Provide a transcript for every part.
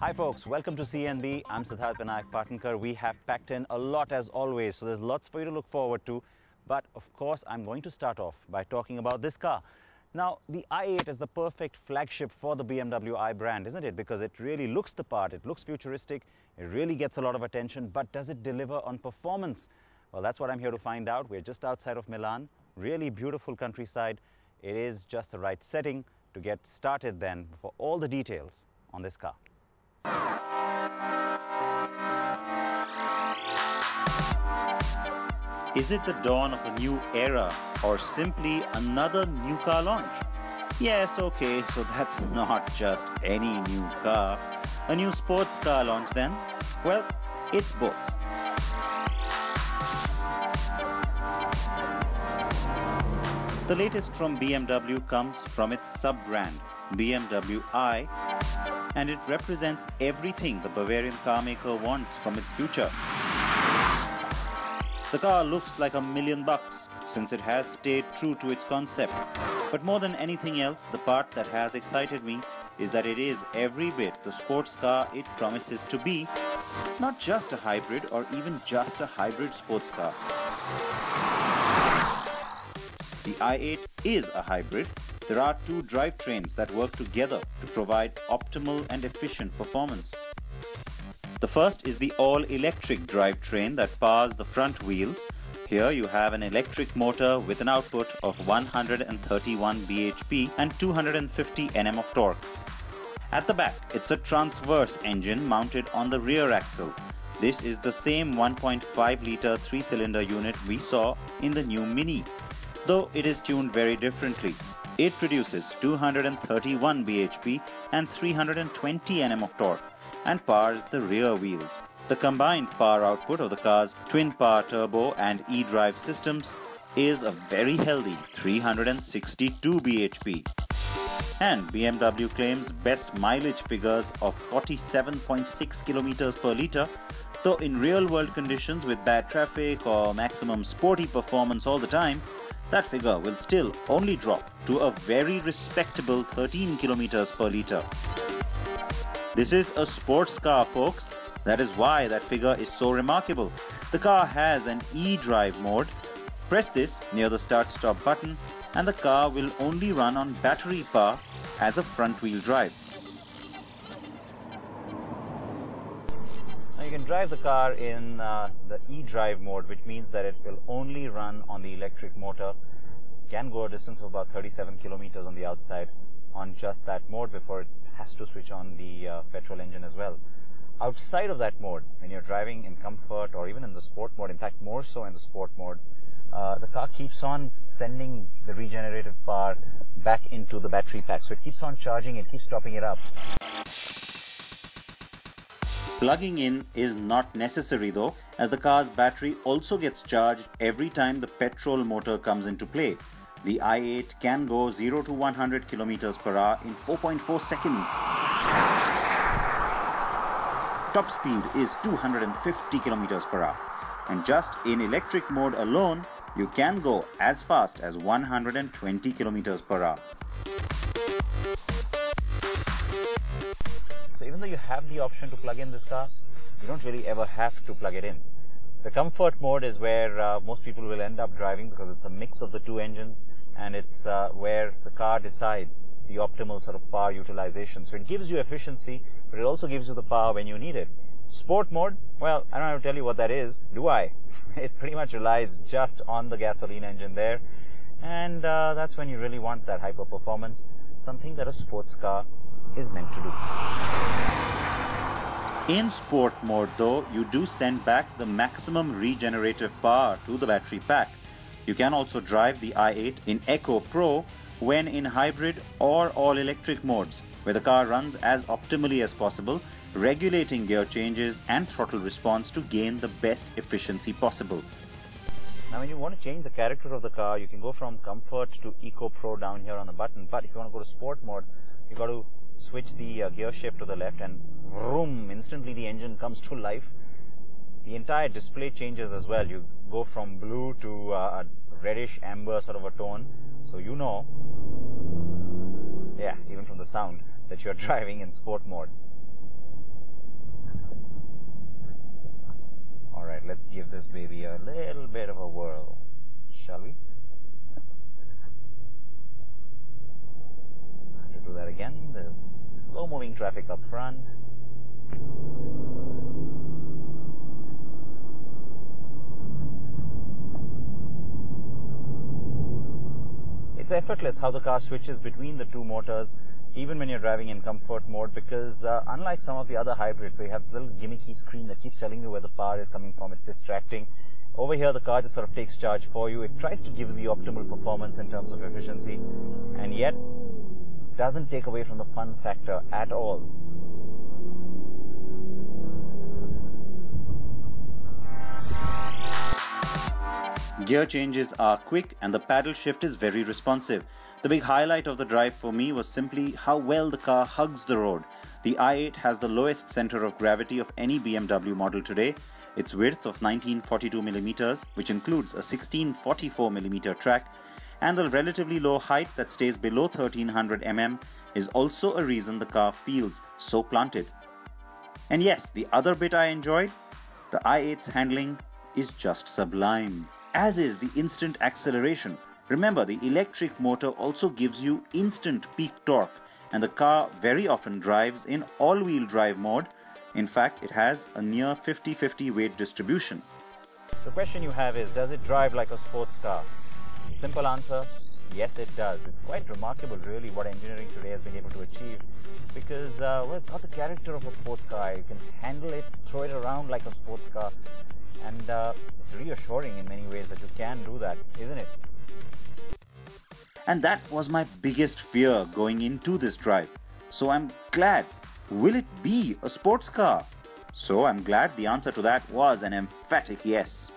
Hi folks, welcome to CNB. I'm Siddharth Vinayak Patankar. We have packed in a lot as always, so there's lots for you to look forward to. But of course, I'm going to start off by talking about this car. Now, the i8 is the perfect flagship for the BMW i brand, isn't it? Because it really looks the part, it looks futuristic, it really gets a lot of attention, but does it deliver on performance? Well, that's what I'm here to find out. We're just outside of Milan, really beautiful countryside. It is just the right setting to get started then for all the details on this car. Is it the dawn of a new era or simply another new car launch? Yes, okay, so that's not just any new car. A new sports car launch then? Well, it's both. The latest from BMW comes from its sub-brand, BMW i, and it represents everything the Bavarian carmaker wants from its future. The car looks like $1 million since it has stayed true to its concept. But more than anything else, the part that has excited me is that it is every bit the sports car it promises to be, not just a hybrid or even just a hybrid sports car. The i8 is a hybrid. There are two drivetrains that work together to provide optimal and efficient performance. The first is the all-electric drivetrain that powers the front wheels. Here you have an electric motor with an output of 131 bhp and 250 Nm of torque. At the back, it's a transverse engine mounted on the rear axle. This is the same 1.5-litre 3-cylinder unit we saw in the new Mini, though it is tuned very differently. It produces 231 bhp and 320 Nm of torque and powers the rear wheels. The combined power output of the car's twin-power turbo and e-drive systems is a very healthy 362 bhp. And BMW claims best mileage figures of 47.6 kilometers per litre, though in real-world conditions with bad traffic or maximum sporty performance all the time, that figure will still only drop to a very respectable 13 kilometers per litre. This is a sports car, folks. That is why that figure is so remarkable. The car has an e-drive mode. Press this near the start-stop button and the car will only run on battery power as a front-wheel drive. Now you can drive the car in the e-drive mode, which means that it will only run on the electric motor. Can go a distance of about 37 kilometers on the outside on just that mode before it has to switch on the petrol engine as well. Outside of that mode, when you're driving in comfort or even in the sport mode, in fact more so in the sport mode, the car keeps on sending the regenerative power back into the battery pack. So it keeps on charging, it keeps topping it up. Plugging in is not necessary though, as the car's battery also gets charged every time the petrol motor comes into play. The i8 can go 0 to 100 kilometers per hour in 4.4 seconds. Top speed is 250 kilometers per hour. And just in electric mode alone, you can go as fast as 120 kilometers per hour. So even though you have the option to plug in this car, you don't really ever have to plug it in. The comfort mode is where most people will end up driving because it's a mix of the two engines, and it's where the car decides the optimal sort of power utilization. So it gives you efficiency, but it also gives you the power when you need it. Sport mode, well, I don't have to tell you what that is, do I? It pretty much relies just on the gasoline engine there, and that's when you really want that hyper performance, something that a sports car is meant to do. In sport mode though, you do send back the maximum regenerative power to the battery pack. You can also drive the i8 in Eco Pro when in hybrid or all-electric modes, where the car runs as optimally as possible, regulating gear changes and throttle response to gain the best efficiency possible. Now when you want to change the character of the car, you can go from Comfort to Eco Pro down here on the button, but if you want to go to Sport mode, you've got to switch the gear shift to the left and vroom, instantly the engine comes to life. The entire display changes as well. You go from blue to a reddish amber sort of a tone, so you know, yeah, even from the sound, that you're driving in sport mode. give this baby a little bit of a whirl, shall we? To do that again, there's slow-moving traffic up front. It's effortless how the car switches between the two motors, even when you're driving in comfort mode, because unlike some of the other hybrids where you have this little gimmicky screen that keeps telling you where the power is coming from, it's distracting. Over here, the car just sort of takes charge for you. It tries to give you the optimal performance in terms of efficiency, and yet doesn't take away from the fun factor at all. Gear changes are quick and the paddle shift is very responsive. The big highlight of the drive for me was simply how well the car hugs the road. The i8 has the lowest center of gravity of any BMW model today. Its width of 1942mm, which includes a 1644mm track, and the relatively low height that stays below 1300mm is also a reason the car feels so planted. And yes, the other bit I enjoyed, the i8's handling is just sublime, as is the instant acceleration. Remember, the electric motor also gives you instant peak torque, and the car very often drives in all-wheel drive mode. In fact, it has a near 50-50 weight distribution. The question you have is, does it drive like a sports car? Simple answer, yes it does. It's quite remarkable really what engineering today has been able to achieve, because well, it's got the character of a sports car. You can handle it, throw it around like a sports car, and it's reassuring in many ways that you can do that, isn't it? And that was my biggest fear going into this drive. So I'm glad. Will it be a sports car? So I'm glad the answer to that was an emphatic yes.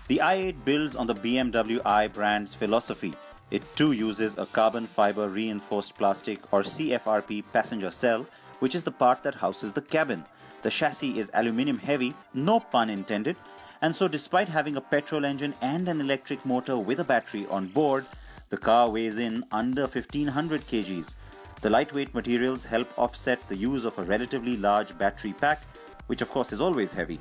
The i8 builds on the BMW i brand's philosophy. It too uses a carbon fiber reinforced plastic or CFRP passenger cell, which is the part that houses the cabin. The chassis is aluminium heavy, no pun intended, and so despite having a petrol engine and an electric motor with a battery on board, the car weighs in under 1500 kgs. The lightweight materials help offset the use of a relatively large battery pack, which of course is always heavy.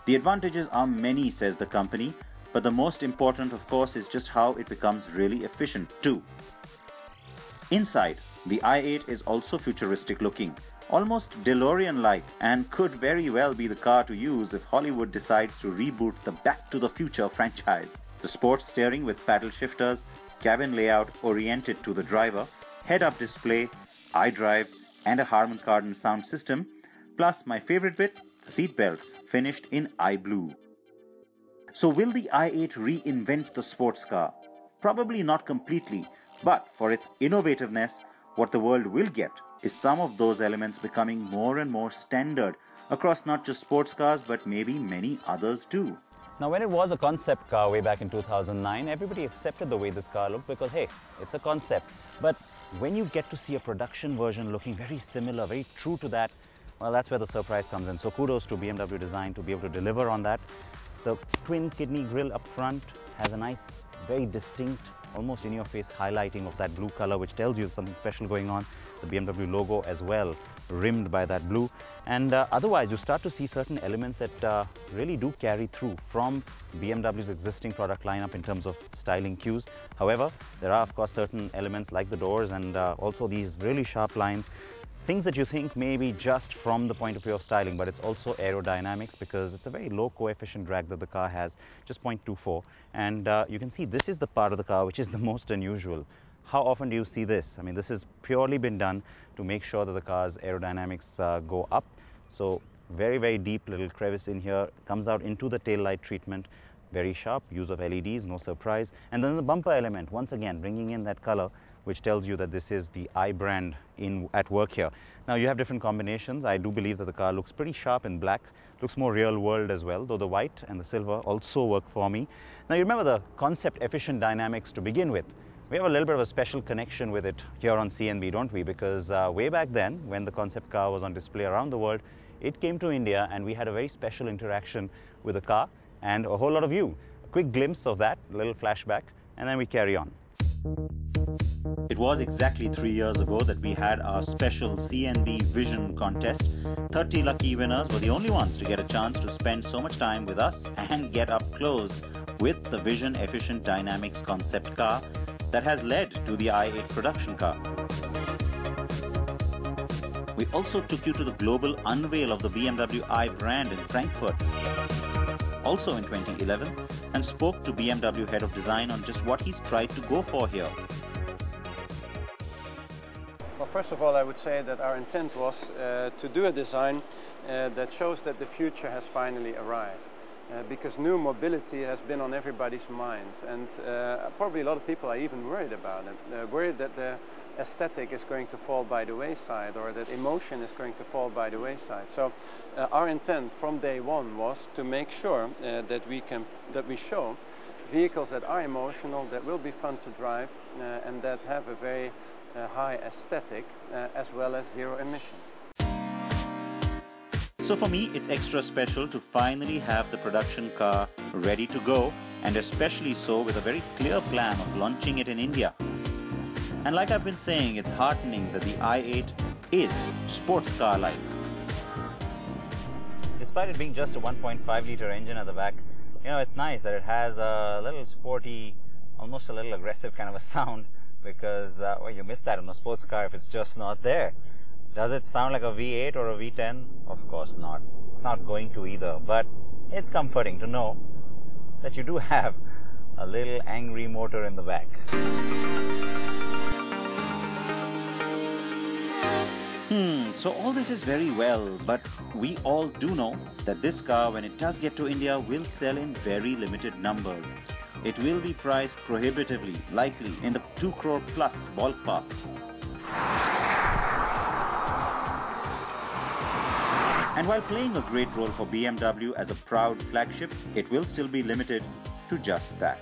The advantages are many, says the company, but the most important of course is just how it becomes really efficient too. Inside, the i8 is also futuristic looking, almost DeLorean-like, and could very well be the car to use if Hollywood decides to reboot the Back to the Future franchise. The sports steering with paddle shifters, cabin layout oriented to the driver, head-up display, iDrive, and a Harman Kardon sound system, plus my favorite bit, the seat belts, finished in iBlue. So will the i8 reinvent the sports car? Probably not completely, but for its innovativeness, what the world will get is some of those elements becoming more and more standard across not just sports cars but maybe many others too. Now when it was a concept car way back in 2009, everybody accepted the way this car looked because hey, it's a concept. But when you get to see a production version looking very similar, very true to that, well, that's where the surprise comes in. So kudos to BMW Design to be able to deliver on that. The twin kidney grille up front has a nice, very distinct, almost in-your-face highlighting of that blue color, which tells you something special going on. The BMW logo as well, rimmed by that blue. And otherwise, you start to see certain elements that really do carry through from BMW's existing product lineup in terms of styling cues. However, there are of course certain elements like the doors and also these really sharp lines, things that you think maybe just from the point of view of styling, but it's also aerodynamics because it's a very low coefficient drag that the car has, just 0.24. And you can see this is the part of the car which is the most unusual. How often do you see this? I mean, this has purely been done to make sure that the car's aerodynamics go up. So very, very deep little crevice in here, comes out into the tail light treatment, very sharp, use of LEDs, no surprise. And then the bumper element, once again, bringing in that color, which tells you that this is the i brand at work here. Now you have different combinations. I do believe that the car looks pretty sharp in black, looks more real world as well, though the white and the silver also work for me. Now you remember the concept efficient dynamics to begin with. We have a little bit of a special connection with it here on CNB, don't we? Because way back then, when the concept car was on display around the world, it came to India and we had a very special interaction with the car and a whole lot of you. A quick glimpse of that, a little flashback, and then we carry on. It was exactly 3 years ago that we had our special CNV Vision contest. 30 lucky winners were the only ones to get a chance to spend so much time with us and get up close with the Vision Efficient Dynamics concept car that has led to the i8 production car. We also took you to the global unveil of the BMW i brand in Frankfurt, also in 2011, and spoke to BMW head of design on just what he's tried to go for here. Well, first of all, I would say that our intent was to do a design that shows that the future has finally arrived. Because new mobility has been on everybody's minds, and probably a lot of people are even worried about it. Worried that the aesthetic is going to fall by the wayside, or that emotion is going to fall by the wayside. So our intent from day one was to make sure that we show vehicles that are emotional, that will be fun to drive, and that have a very high aesthetic as well as zero emission. So for me, it's extra special to finally have the production car ready to go, and especially so with a very clear plan of launching it in India. And like I've been saying, it's heartening that the i8 is sports car-like. Despite it being just a 1.5-litre engine at the back, you know, it's nice that it has a little sporty, almost a little aggressive kind of a sound, because well, you miss that on a sports car if it's just not there. Does it sound like a V8 or a V10? Of course not. It's not going to either, but it's comforting to know that you do have a little angry motor in the back. So all this is very well, but we all do know that this car, when it does get to India, will sell in very limited numbers. It will be priced prohibitively, likely in the 2 crore plus ballpark. And while playing a great role for BMW as a proud flagship, it will still be limited to just that.